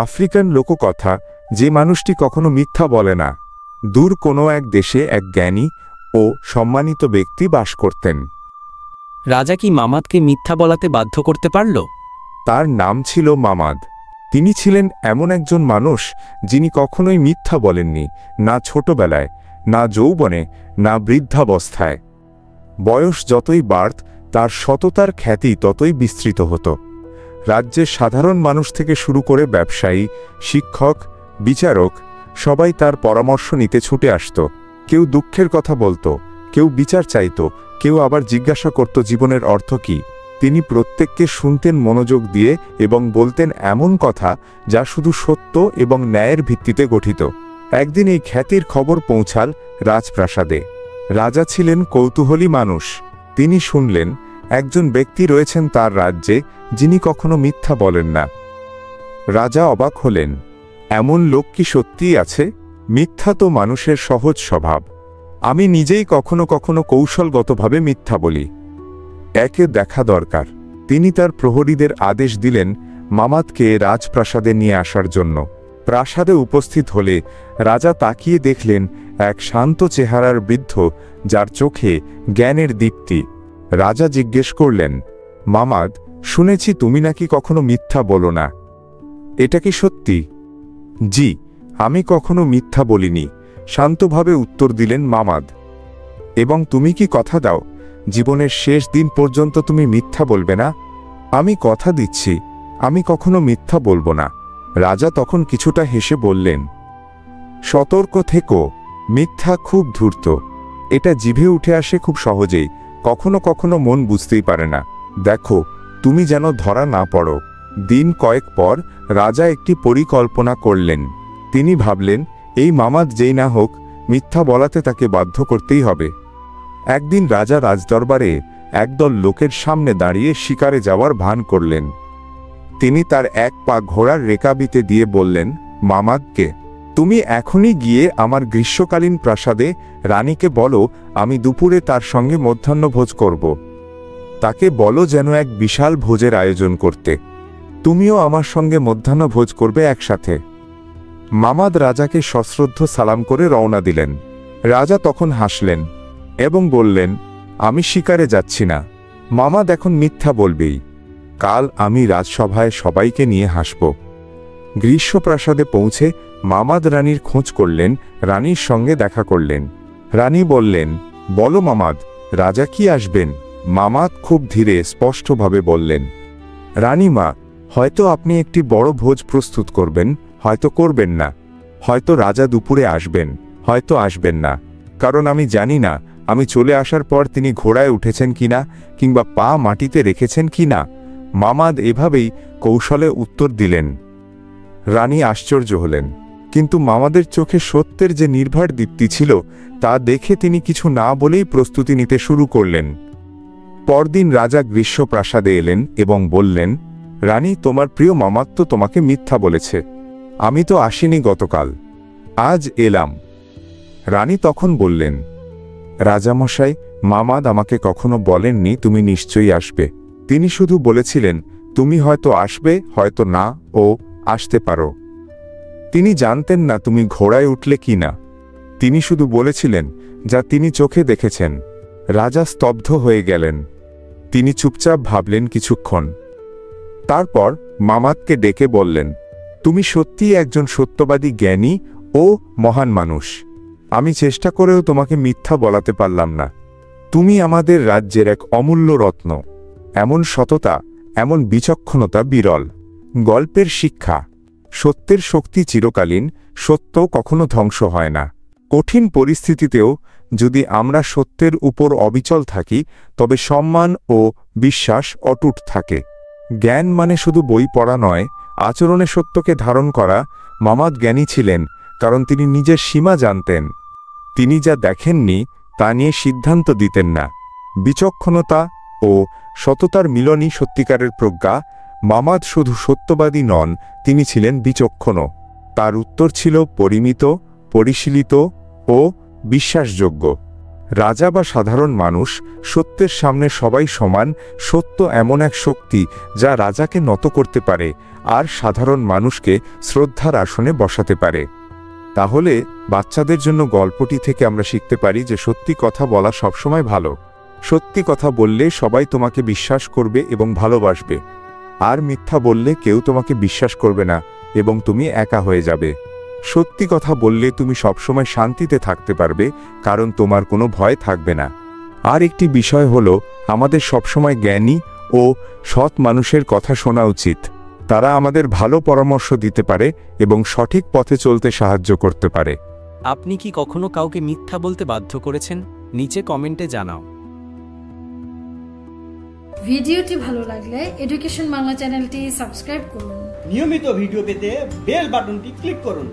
African লোককথা, যে মানুষটি কখনো মিথ্যা বলে না। দূর কোনো এক দেশে এক জ্ঞানী ও সম্মানিত ব্যক্তি বাস করতেন। রাজা কি মামাদকে মিথ্যা বলাতে বাধ্য করতে পারল? তার নাম ছিল মামাদ। তিনি ছিলেন এমন একজন মানুষ যিনি কখনোই মিথ্যা বলেননি, না ছোটবেলায়, না যৌবনে, না বৃদ্ধাবস্থায়। বয়স যতই বাড়ত, তার সততার খ্যাতি ততই বিস্তৃত হতো। রাজ্যের সাধারণ মানুষ থেকে শুরু করে ব্যবসায়ী, শিক্ষক, বিচারক সবাই তার পরামর্শ নিতে ছুটে আসত। কেউ দুঃখের কথা বলতো, কেউ বিচার চাইত, কেউ আবার জিজ্ঞাসা করত জীবনের অর্থ কী। তিনি প্রত্যেককে শুনতেন মনোযোগ দিয়ে এবং বলতেন এমন কথা যা শুধু সত্য এবং ন্যায়ের ভিত্তিতে গঠিত। একদিন এই খ্যাতির খবর পৌঁছাল রাজপ্রাসাদে। রাজা ছিলেন কৌতূহলী মানুষ। তিনি শুনলেন একজন ব্যক্তি রয়েছেন তার রাজ্যে যিনি কখনো মিথ্যা বলেন না। রাজা অবাক হলেন, এমন লোক কি সত্যিই আছে? মিথ্যা তো মানুষের সহজ স্বভাব। আমি নিজেই কখনো কখনো কৌশলগতভাবে মিথ্যা বলি। একে দেখা দরকার। তিনি তার প্রহরীদের আদেশ দিলেন মামাদকে রাজপ্রাসাদে নিয়ে আসার জন্য। প্রাসাদে উপস্থিত হলে রাজা তাকিয়ে দেখলেন এক শান্ত চেহারার বৃদ্ধ, যার চোখে জ্ঞানের দীপ্তি। রাজা জিজ্ঞেস করলেন, মামাদ, শুনেছি তুমি নাকি কখনো মিথ্যা বলো না। এটা কি সত্যি? জি, আমি কখনো মিথ্যা বলিনি, শান্তভাবে উত্তর দিলেন মামাদ। এবং তুমি কি কথা দাও জীবনের শেষ দিন পর্যন্ত তুমি মিথ্যা বলবে না? আমি কথা দিচ্ছি, আমি কখনো মিথ্যা বলবো না। রাজা তখন কিছুটা হেসে বললেন, সতর্ক থেকো, মিথ্যা খুব ধূর্ত। এটা জিভে উঠে আসে খুব সহজেই, কখনো কখনো মন বুঝতেই পারে না। দেখো তুমি যেন ধরা না পড়ো। দিন কয়েক পর রাজা একটি পরিকল্পনা করলেন। তিনি ভাবলেন, এই মামাদ যেই না হোক, মিথ্যা বলাতে তাকে বাধ্য করতেই হবে। একদিন রাজা রাজদরবারে একদল লোকের সামনে দাঁড়িয়ে শিকারে যাওয়ার ভান করলেন। তিনি তার এক পা ঘোড়ার রেকাবিতে দিয়ে বললেন, মামাদকে, তুমি এখনই গিয়ে আমার গ্রীষ্মকালীন প্রাসাদে রানীকে বলো আমি দুপুরে তার সঙ্গে মধ্যাহ্নভোজ করব। তাকে বলো যেন এক বিশাল ভোজের আয়োজন করতে। তুমিও আমার সঙ্গে মধ্যাহ্নভোজ করবে একসাথে। মামাদ রাজাকে সশ্রদ্ধ সালাম করে রওনা দিলেন। রাজা তখন হাসলেন এবং বললেন, আমি শিকারে যাচ্ছি না। মামাদ এখন মিথ্যা বলবেই। কাল আমি রাজসভায় সবাইকে নিয়ে হাসব। গ্রীষ্মপ্রাসাদে পৌঁছে মামাদ রানীর খোঁজ করলেন, রানীর সঙ্গে দেখা করলেন। রানী বললেন, বলো মামাদ, রাজা কি আসবেন? মামাদ খুব ধীরে স্পষ্টভাবে বললেন, রানীমা, হয়তো আপনি একটি বড় ভোজ প্রস্তুত করবেন, হয়তো করবেন না। হয়তো রাজা দুপুরে আসবেন, হয়তো আসবেন না। কারণ আমি জানি না আমি চলে আসার পর তিনি ঘোড়ায় উঠেছেন কিনা, কিংবা পা মাটিতে রেখেছেন কিনা। মামাদ এভাবেই কৌশলে উত্তর দিলেন। রানী আশ্চর্য হলেন, কিন্তু মামাদের চোখে সত্যের যে নির্ভর দীপ্তি ছিল তা দেখে তিনি কিছু না বলেই প্রস্তুতি নিতে শুরু করলেন। পরদিন রাজা গ্রীষ্মপ্রাসাদে এলেন এবং বললেন, রানী, তোমার প্রিয় মামাদ তো তোমাকে মিথ্যা বলেছে। আমি তো আসিনি গতকাল, আজ এলাম। রানী তখন বললেন, রাজামশাই, মামাদ আমাকে কখনো বলেননি তুমি নিশ্চয়ই আসবে। তিনি শুধু বলেছিলেন তুমি হয়তো আসবে, হয়তো না, ও আসতে পারো। তিনি জানতেন না তুমি ঘোড়ায় উঠলে কি না। তিনি শুধু বলেছিলেন যা তিনি চোখে দেখেছেন। রাজা স্তব্ধ হয়ে গেলেন। তিনি চুপচাপ ভাবলেন কিছুক্ষণ। তারপর মামাদকে ডেকে বললেন, তুমি সত্যিই একজন সত্যবাদী জ্ঞানী ও মহান মানুষ। আমি চেষ্টা করেও তোমাকে মিথ্যা বলাতে পারলাম না। তুমি আমাদের রাজ্যের এক অমূল্য রত্ন। এমন সততা, এমন বিচক্ষণতা বিরল। গল্পের শিক্ষা, সত্যের শক্তি চিরকালীন, সত্য কখনো ধ্বংস হয় না। কঠিন পরিস্থিতিতেও যদি আমরা সত্যের উপর অবিচল থাকি, তবে সম্মান ও বিশ্বাস অটুট থাকে। জ্ঞান মানে শুধু বই পড়া নয়, আচরণে সত্যকে ধারণ করা। মামাদ জ্ঞানী ছিলেন কারণ তিনি নিজের সীমা জানতেন। তিনি যা দেখেননি তা নিয়ে সিদ্ধান্ত দিতেন না। বিচক্ষণতা ও সততার মিলনই সত্যিকারের প্রজ্ঞা। মামাদ শুধু সত্যবাদী নন, তিনি ছিলেন বিচক্ষণ। তার উত্তর ছিল পরিমিত, পরিশীলিত ও বিশ্বাসযোগ্য। রাজা বা সাধারণ মানুষ, সত্যের সামনে সবাই সমান। সত্য এমন এক শক্তি যা রাজাকে নত করতে পারে, আর সাধারণ মানুষকে শ্রদ্ধার আসনে বসাতে পারে। তাহলে বাচ্চাদের জন্য গল্পটি থেকে আমরা শিখতে পারি যে সত্যি কথা বলা সবসময় ভালো। সত্যি কথা বললে সবাই তোমাকে বিশ্বাস করবে এবং ভালোবাসবে, আর মিথ্যা বললে কেউ তোমাকে বিশ্বাস করবে না এবং তুমি একা হয়ে যাবে। সত্যি কথা বললে তুমি সবসময় শান্তিতে থাকতে পারবে, কারণ তোমার কোনো ভয় থাকবে না। আর একটি বিষয় হলো, আমাদের সবসময় জ্ঞানী ও সৎ মানুষের কথা শোনা উচিত। তারা আমাদের ভালো পরামর্শ দিতে পারে এবং সঠিক পথে চলতে সাহায্য করতে পারে। আপনি কি কখনো কাউকে মিথ্যা বলতে বাধ্য করেছেন? নিচে কমেন্টে জানাও। ভিডিওটি ভালো লাগলে এডুকেশন বাংলা চ্যানেলটি সাবস্ক্রাইব করুন। নিয়মিত ভিডিও পেতে বেল বাটনটি ক্লিক করুন।